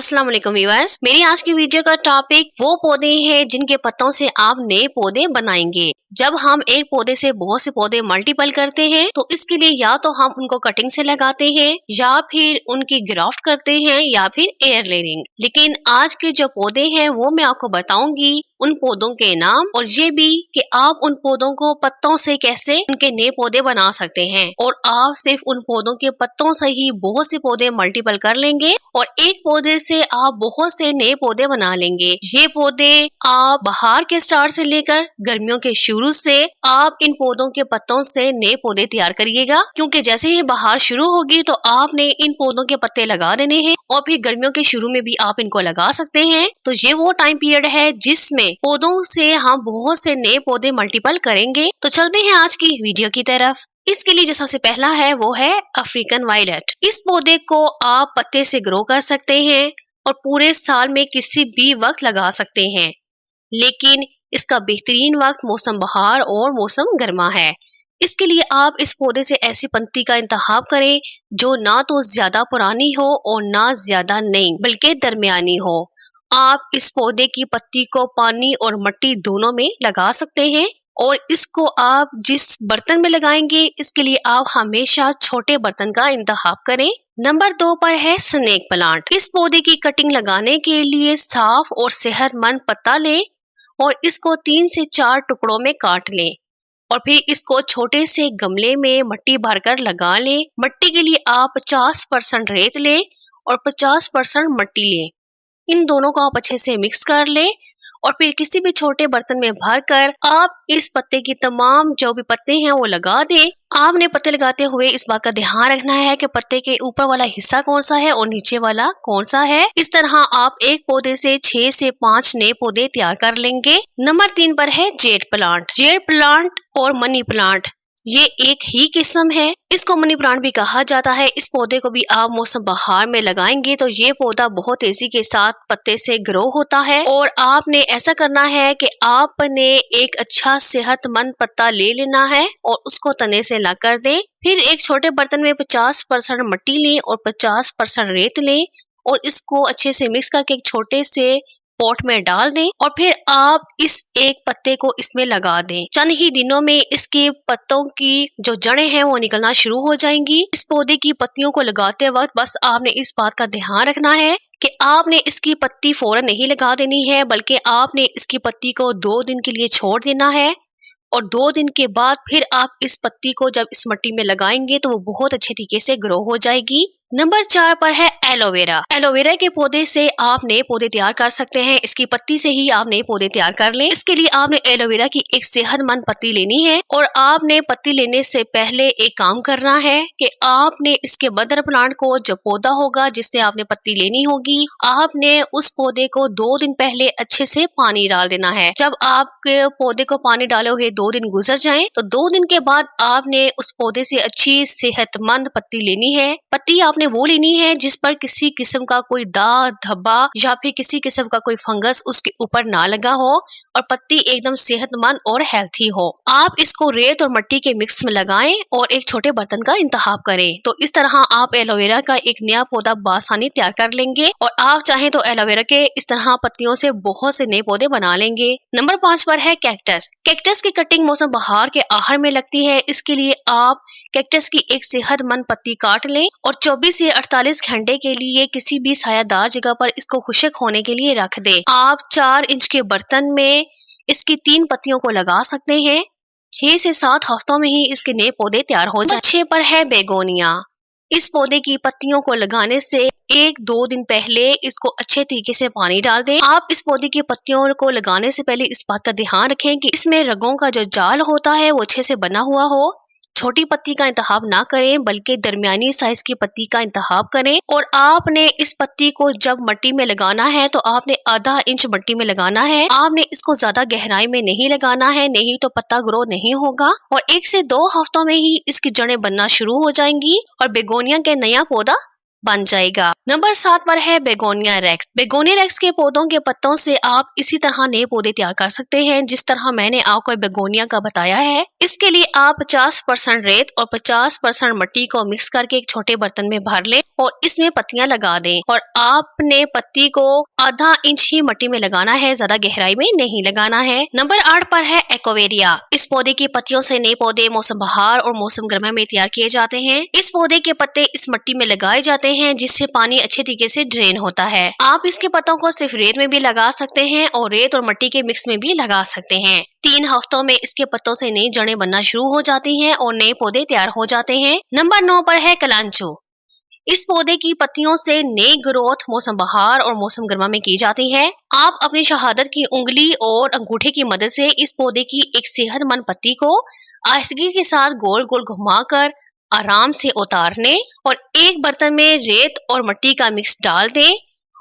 अस्सलाम वालेकुम व्यूअर्स, मेरी आज की वीडियो का टॉपिक वो पौधे हैं जिनके पत्तों से आप नए पौधे बनाएंगे। जब हम एक पौधे से बहुत से पौधे मल्टीपल करते हैं तो इसके लिए या तो हम उनको कटिंग से लगाते हैं या फिर उनकी ग्राफ्ट करते हैं या फिर एयर लेयरिंग। लेकिन आज के जो पौधे हैं वो मैं आपको बताऊंगी उन पौधों के नाम और ये भी कि आप उन पौधों को पत्तों से कैसे उनके नए पौधे बना सकते हैं। और आप सिर्फ उन पौधों के पत्तों से ही बहुत से पौधे मल्टीपल कर लेंगे और एक पौधे से आप बहुत से नए पौधे बना लेंगे। ये पौधे आप बाहर के स्टार्ट से लेकर गर्मियों के शुरू से आप इन पौधों के पत्तों से नए पौधे तैयार करिएगा, क्योंकि जैसे ही बाहर शुरू होगी तो आपने इन पौधों के पत्ते लगा देने हैं और फिर गर्मियों के शुरू में भी आप इनको लगा सकते हैं। तो ये वो टाइम पीरियड है जिसमें पौधों से हम बहुत से नए पौधे मल्टीपल करेंगे। तो चलते हैं आज की वीडियो की तरफ। इसके लिए जो सबसे पहला है वो है अफ्रीकन वायलेट। इस पौधे को आप पत्ते से ग्रो कर सकते हैं और पूरे साल में किसी भी वक्त लगा सकते हैं, लेकिन इसका बेहतरीन वक्त मौसम बहार और मौसम गर्मा है। इसके लिए आप इस पौधे से ऐसी पत्ती का इंतखाब करें जो ना तो ज्यादा पुरानी हो और ना ज्यादा नई बल्कि दरमियानी हो। आप इस पौधे की पत्ती को पानी और मिट्टी दोनों में लगा सकते हैं और इसको आप जिस बर्तन में लगाएंगे इसके लिए आप हमेशा छोटे बर्तन का इंतखाब करें। नंबर 2 पर है स्नेक प्लांट। इस पौधे की कटिंग लगाने के लिए साफ और सेहतमंद पत्ता लें और इसको 3 से 4 टुकड़ों में काट लें और फिर इसको छोटे से गमले में मिट्टी भरकर लगा लें। मिट्टी के लिए आप 50% रेत लें और 50% मिट्टी लें। इन दोनों को आप अच्छे से मिक्स कर लें और फिर किसी भी छोटे बर्तन में भरकर आप इस पत्ते की तमाम जो भी पत्ते हैं वो लगा दें। आपने पत्ते लगाते हुए इस बात का ध्यान रखना है कि पत्ते के ऊपर वाला हिस्सा कौन सा है और नीचे वाला कौन सा है। इस तरह आप एक पौधे से 6 से 5 नए पौधे तैयार कर लेंगे। नंबर 3 पर है जेड प्लांट। जेड प्लांट और मनी प्लांट ये एक ही किस्म है। इसको मनी प्लांट भी कहा जाता है। इस पौधे को भी आप मौसम बहार में लगाएंगे तो ये पौधा बहुत तेजी के साथ पत्ते से ग्रो होता है और आपने ऐसा करना है कि आपने एक अच्छा सेहतमंद पत्ता ले लेना है और उसको तने से अलग कर दें। फिर एक छोटे बर्तन में 50% मिट्टी लें और 50% रेत लें और इसको अच्छे से मिक्स करके एक छोटे से पॉट में डाल दें और फिर आप इस एक पत्ते को इसमें लगा दें। चंद ही दिनों में इसके पत्तों की जो जड़ें हैं वो निकलना शुरू हो जाएंगी। इस पौधे की पत्तियों को लगाते वक्त बस आपने इस बात का ध्यान रखना है कि आपने इसकी पत्ती फौरन नहीं लगा देनी है, बल्कि आपने इसकी पत्ती को 2 दिन के लिए छोड़ देना है और 2 दिन के बाद फिर आप इस पत्ती को जब इस मिट्टी में लगाएंगे तो वो बहुत अच्छे तरीके से ग्रो हो जाएगी। नंबर 4 पर है एलोवेरा। एलोवेरा के पौधे से आप नए पौधे तैयार कर सकते हैं। इसकी पत्ती से ही आप नए पौधे तैयार कर लें। इसके लिए आपने एलोवेरा की एक सेहतमंद पत्ती लेनी है और आपने पत्ती लेने से पहले एक काम करना है कि आपने इसके मदर प्लांट को जो पौधा होगा जिससे आपने पत्ती लेनी होगी, आपने उस पौधे को 2 दिन पहले अच्छे से पानी डाल देना है। जब आपके पौधे को पानी डाले हुए 2 दिन गुजर जाएं तो 2 दिन के बाद आपने उस पौधे से अच्छी सेहतमंद पत्ती लेनी है। पत्ती आपने वो लेनी है जिस पर किसी किस्म का कोई दाग धब्बा या फिर किसी किस्म का कोई फंगस उसके ऊपर ना लगा हो और पत्ती एकदम सेहतमंद और हेल्थी हो। आप इसको रेत और मिट्टी के मिक्स में लगाएं और एक छोटे बर्तन का इंतखाब करें। तो इस तरह आप एलोवेरा का एक नया पौधा बासानी तैयार कर लेंगे और आप चाहें तो एलोवेरा के इस तरह पत्तियों से बहुत से नए पौधे बना लेंगे। नंबर 5 पर है कैक्टस। कैक्टस की कटिंग मौसम बहार के आखिर में लगती है। इसके लिए आप कैक्टस की एक सेहतमंद पत्ती काट लें और 24 से 48 घंटे के लिए किसी भी सायादार जगह पर इसको खुश्क होने के लिए रख दें। आप 4 इंच के बर्तन में इसकी 3 पत्तियों को लगा सकते हैं। 6 से 7 हफ्तों में ही इसके नए पौधे तैयार हो जाते हैं। 6 पर है बेगोनिया। इस पौधे की पत्तियों को लगाने से 1-2 दिन पहले इसको अच्छे तरीके से पानी डाल दें। आप इस पौधे की पत्तियों को लगाने से पहले इस बात का ध्यान रखें कि इसमें रगों का जो जाल होता है वो अच्छे से बना हुआ हो। छोटी पत्ती का इंतखाब ना करें बल्कि दरमियानी साइज की पत्ती का इंतखाब करें और आपने इस पत्ती को जब मिट्टी में लगाना है तो आपने आधा इंच मिट्टी में लगाना है। आपने इसको ज्यादा गहराई में नहीं लगाना है, नहीं तो पत्ता ग्रो नहीं होगा और 1 से 2 हफ्तों में ही इसकी जड़ें बनना शुरू हो जाएंगी और बेगोनिया के नया पौधा बन जाएगा। नंबर 7 पर है बेगोनिया रेक्स। बेगोनिया रेक्स के पौधों के पत्तों से आप इसी तरह नए पौधे तैयार कर सकते हैं जिस तरह मैंने आपको बेगोनिया का बताया है। इसके लिए आप 50% रेत और 50% मिट्टी को मिक्स करके एक छोटे बर्तन में भर लें और इसमें पत्तियां लगा दें और आपने पत्ती को आधा इंच ही मिट्टी में लगाना है, ज्यादा गहराई में नहीं लगाना है। नंबर 8 पर है एकोवेरिया। इस पौधे की पत्तियों से नए पौधे मौसम बहार और मौसम गर्मा में तैयार किए जाते हैं। इस पौधे के पत्ते इस मिट्टी में लगाए जाते हैं जिससे पानी अच्छे तरीके से ड्रेन होता है। आप इसके पत्तों को सिर्फ रेत में भी लगा सकते हैं और रेत और मिट्टी के मिक्स में भी लगा सकते हैं। 3 हफ्तों में इसके पत्तों से नई जड़ें बनना शुरू हो जाती हैं और नए पौधे तैयार हो जाते हैं। नंबर 9 पर है कलांचो। इस पौधे की पत्तियों से नई ग्रोथ मौसम बहार और मौसम गर्मा में की जाती है। आप अपनी शहादत की उंगली और अंगूठे की मदद से इस पौधे की एक सेहतमंद पत्ती को आहिस्तगी के साथ गोल गोल घुमाकर आराम से उतारने और एक बर्तन में रेत और मिट्टी का मिक्स डाल दें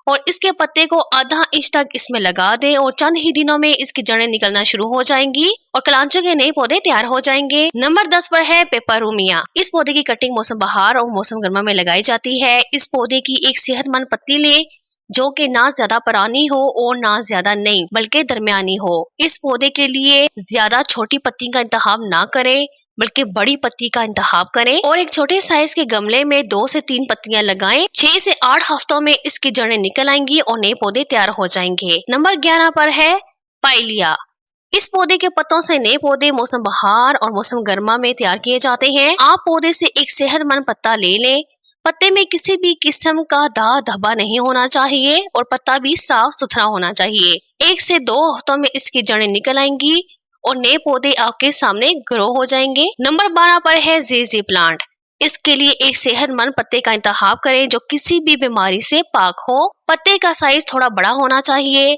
और इसके पत्ते को आधा इंच तक इसमें लगा दें और चंद ही दिनों में इसकी जड़ें निकलना शुरू हो जाएंगी और कलांचो के नए पौधे तैयार हो जाएंगे। नंबर 10 पर है पेपरोमिया। इस पौधे की कटिंग मौसम बहार और मौसम गर्मा में लगाई जाती है। इस पौधे की एक सेहतमंद पत्ती लें जो कि ना ज्यादा पुरानी हो और ना ज्यादा नई बल्कि दरमियानी हो। इस पौधे के लिए ज्यादा छोटी पत्ती का इंतखाब ना करें बल्कि बड़ी पत्ती का इंतखाब करें और एक छोटे साइज के गमले में 2 से 3 पत्तियां लगाएं। 6 से 8 हफ्तों में इसकी जड़ें निकल आएंगी और नए पौधे तैयार हो जाएंगे। नंबर 11 पर है पाइलिया। इस पौधे के पत्तों से नए पौधे मौसम बहार और मौसम गर्मा में तैयार किए जाते हैं। आप पौधे से एक सेहतमंद पत्ता ले लें। पत्ते में किसी भी किस्म का दाग धब्बा नहीं होना चाहिए और पत्ता भी साफ सुथरा होना चाहिए। 1 से 2 हफ्तों में इसकी जड़ें निकल आएंगी और नए पौधे आपके सामने ग्रो हो जाएंगे। नंबर 12 पर है जेजी प्लांट। इसके लिए एक सेहतमंद पत्ते का इंतखाब करें जो किसी भी बीमारी से पाक हो। पत्ते का साइज थोड़ा बड़ा होना चाहिए।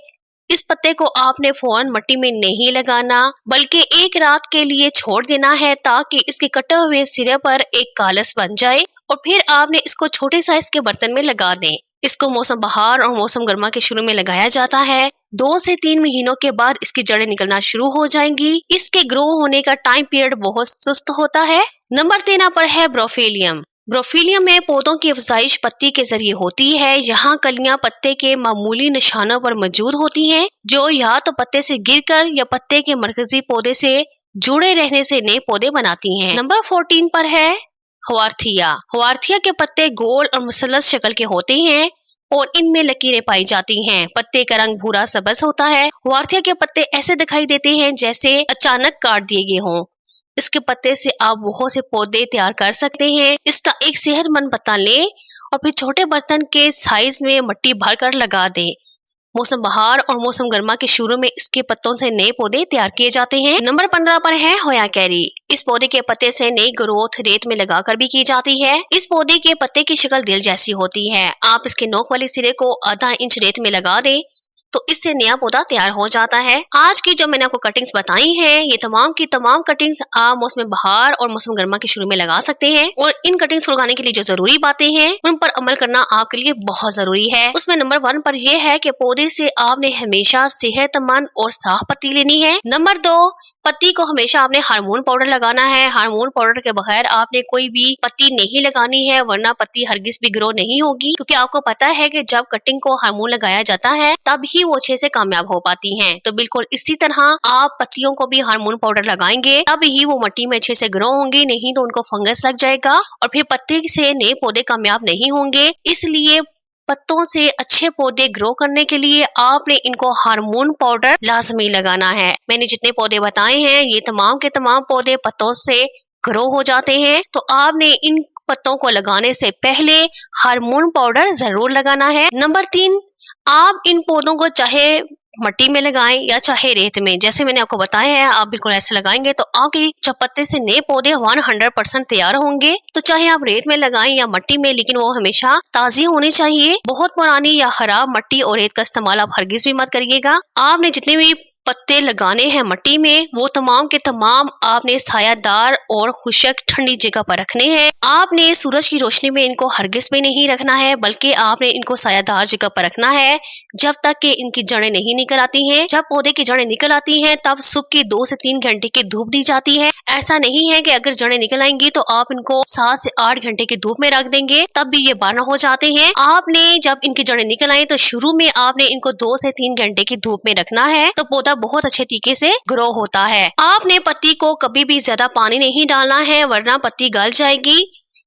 इस पत्ते को आपने फौरन मिट्टी में नहीं लगाना बल्कि एक रात के लिए छोड़ देना है ताकि इसके कटे हुए सिरे पर एक कालस बन जाए और फिर आपने इसको छोटे साइज के बर्तन में लगा दें। इसको मौसम बहार और मौसम गर्मा के शुरू में लगाया जाता है। 2 से 3 महीनों के बाद इसकी जड़ें निकलना शुरू हो जाएंगी। इसके ग्रो होने का टाइम पीरियड बहुत सुस्त होता है। नंबर 13 पर है ब्रोफिलियम। ब्रोफिलियम में पौधों की अफजाइश पत्ती के जरिए होती है। यहाँ कलियां पत्ते के मामूली निशानों पर मौजूद होती हैं जो या तो पत्ते से गिरकर या पत्ते के मरकजी पौधे से जुड़े रहने से नए पौधे बनाती हैं। नंबर 14 पर है हवार्थिया। हवार्थिया के पत्ते गोल और मुसल्लस शक्ल के होते हैं और इनमें लकीरें पाई जाती हैं। पत्ते का रंग भूरा सबज होता है। हवार्थिया के पत्ते ऐसे दिखाई देते हैं जैसे अचानक काट दिए गए हों। इसके पत्ते से आप बहुत से पौधे तैयार कर सकते हैं। इसका एक सेहतमंद पत्ता लें और फिर छोटे बर्तन के साइज में मिट्टी भरकर लगा दें। मौसम बहार और मौसम गर्मा के शुरू में इसके पत्तों से नए पौधे तैयार किए जाते हैं। नंबर 15 पर है होया कैरी। इस पौधे के पत्ते से नई ग्रोथ रेत में लगाकर भी की जाती है। इस पौधे के पत्ते की शक्ल दिल जैसी होती है। आप इसके नोक वाले सिरे को आधा इंच रेत में लगा दें तो इससे नया पौधा तैयार हो जाता है। आज की जो मैंने आपको कटिंग्स बताई हैं ये तमाम की तमाम कटिंग्स आप मौसम बहार और मौसम गर्मा के शुरू में लगा सकते हैं और इन कटिंग्स को लगाने के लिए जो जरूरी बातें हैं उन पर अमल करना आपके लिए बहुत जरूरी है। उसमें नंबर 1 पर यह है कि पौधे से आपने हमेशा सेहतमंद और साफ पत्ती लेनी है। नंबर 2, पत्ती को हमेशा आपने हार्मोन पाउडर लगाना है। हार्मोन पाउडर के बगैर आपने कोई भी पत्ती नहीं लगानी है वरना पत्ती हरगिज भी ग्रो नहीं होगी क्योंकि आपको पता है कि जब कटिंग को हार्मोन लगाया जाता है तब ही वो अच्छे से कामयाब हो पाती हैं। तो बिल्कुल इसी तरह आप पत्तियों को भी हार्मोन पाउडर लगाएंगे तब ही वो मिट्टी में अच्छे से ग्रो होंगी, नहीं तो उनको फंगस लग जाएगा और फिर पत्ते से नए पौधे कामयाब नहीं होंगे। इसलिए पत्तों से अच्छे पौधे ग्रो करने के लिए आपने इनको हार्मोन पाउडर लाजमी लगाना है। मैंने जितने पौधे बताए हैं ये तमाम के तमाम पौधे पत्तों से ग्रो हो जाते हैं तो आपने इन पत्तों को लगाने से पहले हार्मोन पाउडर जरूर लगाना है। नंबर 3, आप इन पौधों को चाहे मिट्टी में लगाएं या चाहे रेत में, जैसे मैंने आपको बताया है आप बिल्कुल ऐसे लगाएंगे तो आपके पत्ते से नए पौधे 100% तैयार होंगे। तो चाहे आप रेत में लगाएं या मिट्टी में, लेकिन वो हमेशा ताजी होनी चाहिए। बहुत पुरानी या खराब मिट्टी और रेत का इस्तेमाल आप हरगिज भी मत करिएगा। आपने जितने भी पत्ते लगाने हैं मिट्टी में, वो तमाम के तमाम आपने छायादार और खुशक ठंडी जगह पर रखने हैं। आपने सूरज की रोशनी में इनको हरगिज में नहीं रखना है, बल्कि आपने इनको छायादार जगह पर रखना है जब तक कि इनकी जड़ें नहीं निकल आती हैं। जब पौधे की जड़ें निकल आती हैं तब सुबह की 2 से 3 घंटे की धूप दी जाती है। ऐसा नहीं है कि अगर जड़ें निकल आएंगी तो आप इनको 7 से 8 घंटे की धूप में रख देंगे, तब भी ये बारह हो जाते हैं। आपने जब इनकी जड़ें निकल आए तो शुरू में आपने इनको 2 से 3 घंटे की धूप में रखना है, तो पौधा बहुत अच्छे तरीके से ग्रो होता है। आपने पत्ती को कभी भी ज्यादा पानी नहीं डालना है, वरना पत्ती गल जाएगी।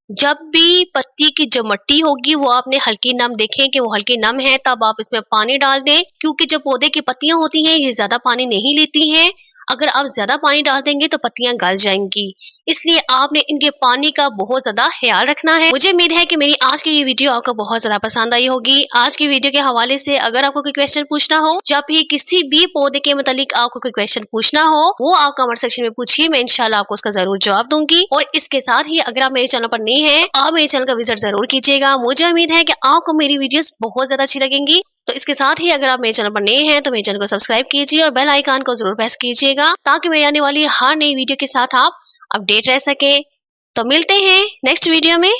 जब भी पत्ती की जो मिट्टी होगी वो आपने हल्की नम देखें कि वो हल्की नम है, तब आप इसमें पानी डाल दें, क्योंकि जो पौधे की पत्तियां होती हैं ये ज्यादा पानी नहीं लेती हैं। अगर आप ज्यादा पानी डाल देंगे तो पत्तियां गल जाएंगी, इसलिए आपने इनके पानी का बहुत ज्यादा ख्याल रखना है। मुझे उम्मीद है कि मेरी आज की ये वीडियो आपको बहुत ज्यादा पसंद आई होगी। आज की वीडियो के हवाले से अगर आपको कोई क्वेश्चन पूछना हो या फिर किसी भी पौधे के मुतालिक आपको कोई क्वेश्चन पूछना हो, वो आप कमेंट सेक्शन में पूछिए, मैं इंशाल्लाह आपको उसका जरूर जवाब दूंगी। और इसके साथ ही अगर आप मेरे चैनल पर नए हैं, आप मेरे चैनल का विजिट जरूर कीजिएगा। मुझे उम्मीद है कि आपको मेरी वीडियोस बहुत ज्यादा अच्छी लगेंगी। तो इसके साथ ही अगर आप मेरे चैनल पर नए हैं तो मेरे चैनल को सब्सक्राइब कीजिए और बेल आइकन को जरूर प्रेस कीजिएगा, ताकि मेरी आने वाली हर नई वीडियो के साथ आप अपडेट रह सके। तो मिलते हैं नेक्स्ट वीडियो में।